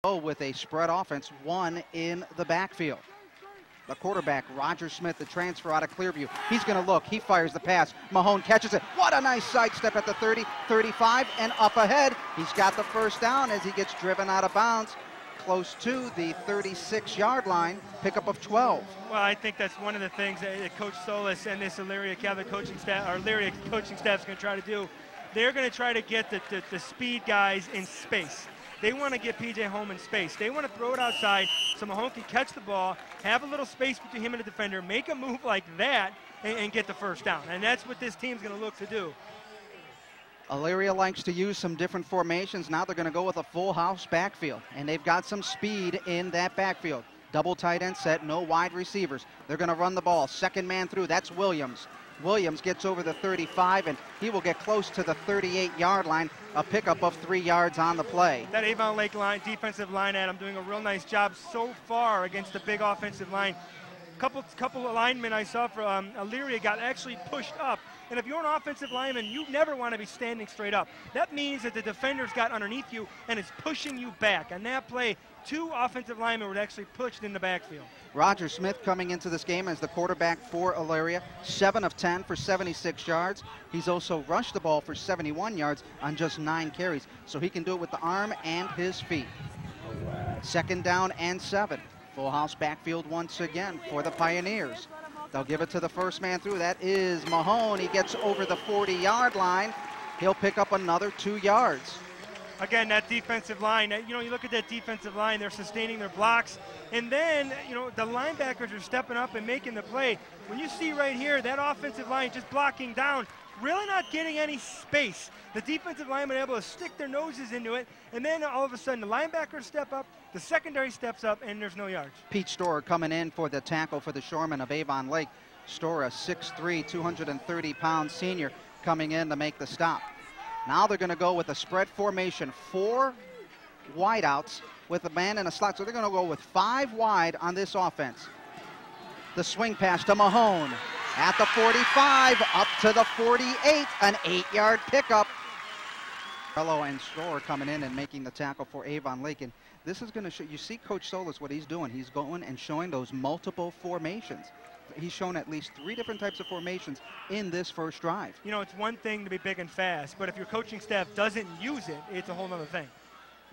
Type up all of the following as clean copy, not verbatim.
with a spread offense, one in the backfield. The quarterback, Roger Smith, the transfer out of Clearview. He's going to look. He fires the pass. Mahone catches it. What a nice sidestep at the 30, 35, and up ahead. He's got the first down as he gets driven out of bounds close to the 36-yard line, pickup of 12. Well, I think that's one of the things that Coach Solis and this Elyria Catholic coaching staff, or Elyria coaching staff is going to try to do. They're going to try to get the speed guys in space. They want to get P.J. home in space. They want to throw it outside so Mahone can catch the ball, have a little space between him and the defender, make a move like that, and get the first down. And that's what this team's going to look to do. Elyria likes to use some different formations. Now they're going to go with a full house backfield, and they've got some speed in that backfield. Double tight end set, no wide receivers. They're going to run the ball. Second man through, that's Williams. Williams gets over the 35, and he will get close to the 38-yard line, a pickup of 3 yards on the play. That Avon Lake line, defensive line, Adam, doing a real nice job so far against the big offensive line. Couple of linemen I saw for Elyria got actually pushed up. And if you're an offensive lineman, you never want to be standing straight up. That means that the defender's got underneath you and is pushing you back. And that play, 2 offensive linemen were actually pushed in the backfield. Roger Smith coming into this game as the quarterback for Elyria, 7 of 10 for 76 yards. He's also rushed the ball for 71 yards on just 9 carries. So he can do it with the arm and his feet. Second down and 7. Full house backfield once again for the Pioneers. They'll give it to the first man through. That is Mahone. He gets over the 40-yard line. He'll pick up another 2 yards. Again, that defensive line, you look at that defensive line, they're sustaining their blocks. And then, the linebackers are stepping up and making the play. When you see right here, that offensive line just blocking down, really not getting any space. The defensive linemen are able to stick their noses into it, and then all of a sudden the linebackers step up, the secondary steps up, and there's no yards. Pete Storer coming in for the tackle for the Shoremen of Avon Lake. Storer, 6'3", 230-pound senior, coming in to make the stop. Now they're going to go with a spread formation, 4 wideouts with a man in a slot. So they're going to go with 5 wide on this offense. The swing pass to Mahone at the 45, up to the 48, an 8-yard pickup. Rello and Storer coming in and making the tackle for Avon Lake. And this is going to show, you see Coach Solis, what he's doing. He's going and showing those multiple formations. He's shown at least 3 different types of formations in this first drive. It's one thing to be big and fast, but if your coaching staff doesn't use it, it's a whole other thing.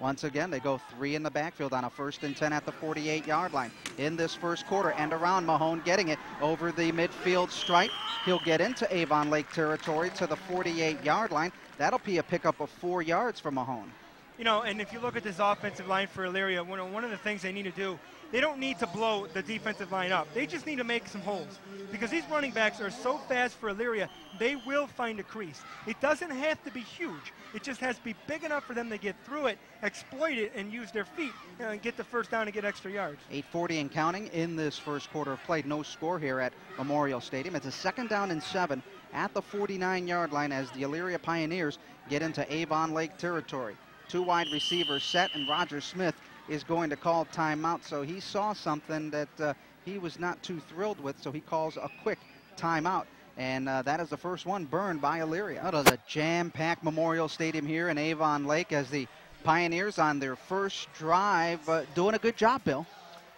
Once again, they go 3 in the backfield on a 1st and 10 at the 48-yard line. In this first quarter, and around Mahone getting it over the midfield stripe. He'll get into Avon Lake territory to the 48-yard line. That'll be a pickup of 4 yards for Mahone. And if you look at this offensive line for Elyria, one of the things they need to do, they don't need to blow the defensive line up. They just need to make some holes. Because these running backs are so fast for Elyria, they will find a crease. It doesn't have to be huge. It just has to be big enough for them to get through it, exploit it, and use their feet, and get the first down and get extra yards. 8:40 and counting in this first quarter of play. No score here at Memorial Stadium. It's a 2nd down and 7 at the 49-yard line as the Elyria Pioneers get into Avon Lake territory. 2 wide receivers set, and Roger Smith is going to call timeout. So he saw something that he was not too thrilled with, so he calls a quick timeout. And that is the first one burned by Elyria. Out of the jam-packed Memorial Stadium here in Avon Lake as the Pioneers on their first drive doing a good job, Bill.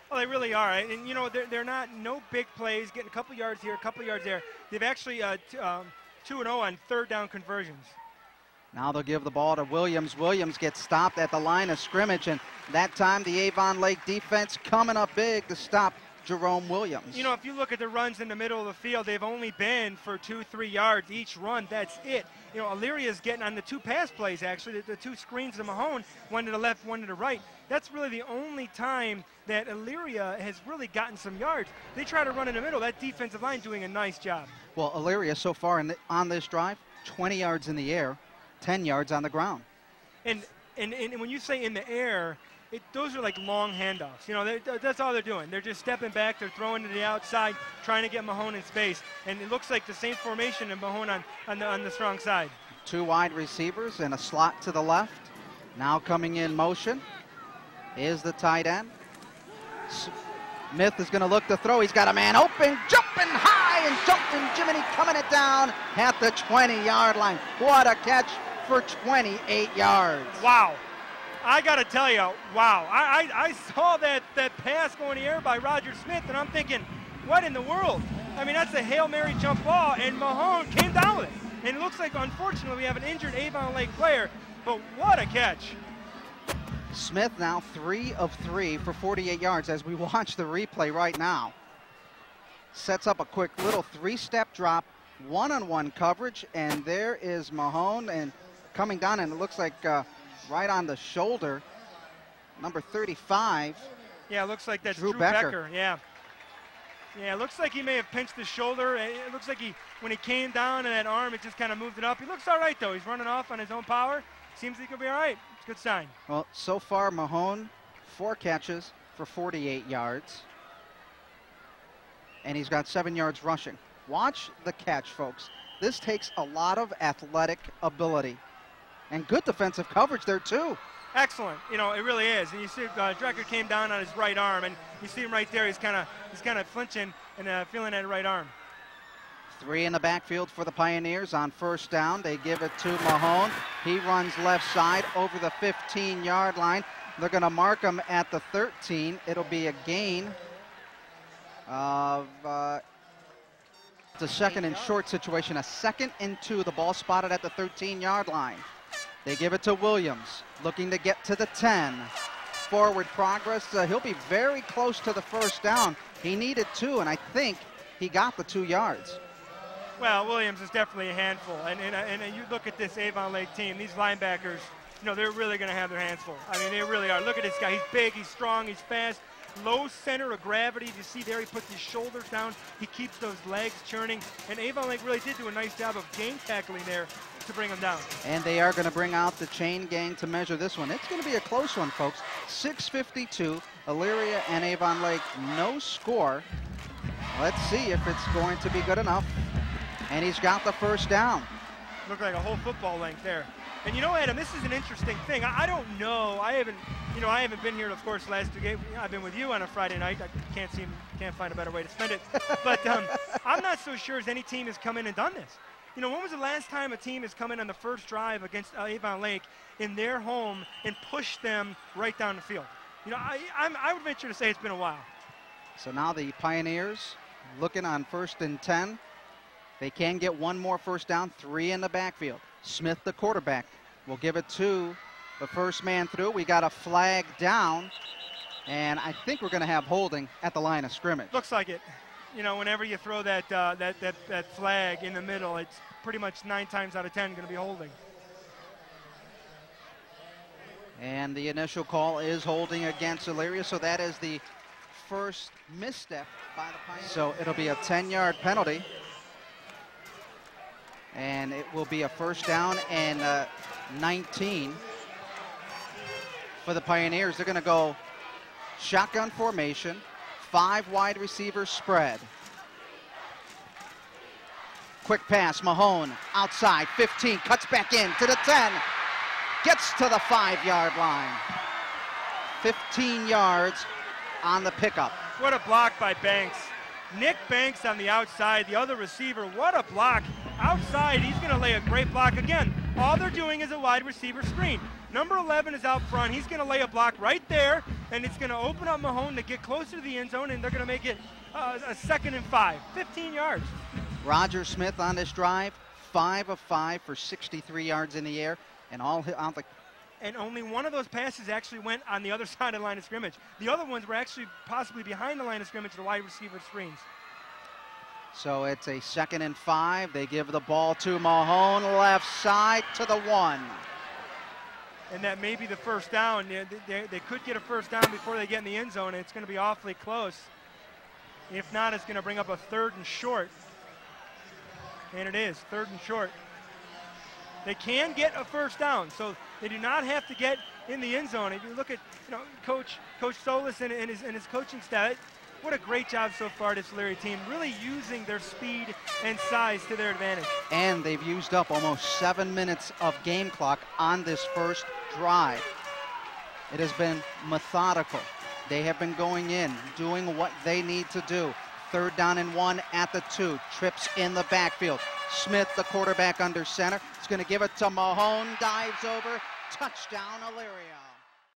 Well, they really are. And, they're not no big plays, getting a couple yards here, a couple yards there. They've actually 2-0 on 3rd down conversions. Now they'll give the ball to Williams. Williams gets stopped at the line of scrimmage, and that time the Avon Lake defense coming up big to stop Jerome Williams. If you look at the runs in the middle of the field, they've only been for 2-3 yards each run. That's it. Elyria's getting on the 2 pass plays, actually, the 2 screens to Mahone, one to the left, one to the right. That's really the only time that Elyria has really gotten some yards. They try to run in the middle. That defensive line doing a nice job. Well, Elyria so far on this drive, 20 yards in the air, 10 yards on the ground. And when you say in the air, those are like long handoffs. That's all they're doing. They're just stepping back. They're throwing to the outside, trying to get Mahone in space. And it looks like the same formation of Mahone on the strong side. 2 wide receivers and a slot to the left. Now coming in motion is the tight end. Smith is going to look to throw. He's got a man open, jumping high, and jumping Jiminy coming it down at the 20-yard line. What a catch for 28 yards. Wow. I got to tell you, wow. I saw that pass going in the air by Roger Smith, and I'm thinking, what in the world? I mean, that's a Hail Mary jump ball, and Mahone came down with it. And it looks like, unfortunately, we have an injured Avon Lake player, but what a catch. Smith now 3 of 3 for 48 yards as we watch the replay right now. Sets up a quick little 3-step drop, one-on-one coverage, and there is Mahone and coming down, and it looks like right on the shoulder, number 35. Yeah, it looks like that's Drew Becker. Yeah, it looks like he may have pinched the shoulder. It looks like when he came down and that arm, it just kind of moved it up. He looks all right, though. He's running off on his own power. Seems like he'll be all right. It's a good sign. Well, so far, Mahone, 4 catches for 48 yards. And he's got 7 yards rushing. Watch the catch, folks. This takes a lot of athletic ability. And good defensive coverage there, too. Excellent. You know, it really is. And you see Drecker came down on his right arm, and you see him right there. He's kind of flinching and feeling that right arm. 3 in the backfield for the Pioneers on first down. They give it to Mahone. He runs left side over the 15-yard line. They're going to mark him at the 13. It'll be a gain of the second and short situation. A 2nd and 2. The ball spotted at the 13-yard line. They give it to Williams, looking to get to the 10. Forward progress. He'll be very close to the first down. He needed 2, and I think he got the 2 yards. Well, Williams is definitely a handful. And you look at this Avon Lake team, these linebackers, you know, they're really going to have their hands full. I mean, they really are. Look at this guy. He's big, he's strong, he's fast. Low center of gravity. You see there, he puts his shoulders down. He keeps those legs churning. And Avon Lake really did do a nice job of game tackling there to bring him down. And they are going to bring out the chain gang to measure this one. It's going to be a close one, folks. 6:52, Elyria and Avon Lake, no score. Let's see if it's going to be good enough. And he's got the first down. Looked like a whole football length there. And you know, Adam, this is an interesting thing. I don't know. I haven't been here, of course, last 2 games. I've been with you on a Friday night. I can't find a better way to spend it. But I'm not so sure as any team has come in and done this. You know, when was the last time a team has come in on the first drive against Avon Lake in their home and pushed them right down the field? You know, I would venture to say it's been a while. So now the Pioneers looking on 1st and 10. They can get 1 more first down, 3 in the backfield. Smith, the quarterback, will give it to the first man through. We got a flag down, and I think we're going to have holding at the line of scrimmage. Looks like it. You know, whenever you throw that flag in the middle, it's pretty much 9 times out of 10 going to be holding. And the initial call is holding against Elyria, so that is the first misstep by the Pioneers. So it'll be a 10-yard penalty. And it will be a first down and 19 for the Pioneers. They're going to go shotgun formation, 5 wide receivers spread. Quick pass, Mahone outside, 15, cuts back in to the 10, gets to the 5-yard line. 15 yards on the pickup. What a block by Banks. Nick Banks on the outside, the other receiver, what a block. Outside, he's going to lay a great block again. All they're doing is a wide receiver screen. Number 11 is out front. He's going to lay a block right there, and it's going to open up Mahone to get closer to the end zone, and they're going to make it a 2nd and 5, 15 yards. Roger Smith on this drive, 5 of 5 for 63 yards in the air, and all on the. And only one of those passes actually went on the other side of the line of scrimmage. The other ones were actually possibly behind the line of scrimmage, the wide receiver screens. So it's a 2nd and 5. They give the ball to Mahone, left side to the 1. And that may be the first down. They could get a first down before they get in the end zone, and it's going to be awfully close. If not, it's going to bring up a 3rd and short. And it is, 3rd and short. They can get a first down, so they do not have to get in the end zone. If you look at, you know, Coach Solis and his coaching staff, what a great job so far, this Elyria team, really using their speed and size to their advantage. And they've used up almost 7 minutes of game clock on this first drive. It has been methodical. They have been going in, doing what they need to do. 3rd down and 1 at the 2. Trips in the backfield. Smith, the quarterback under center, is going to give it to Mahone. Dives over. Touchdown, Elyria.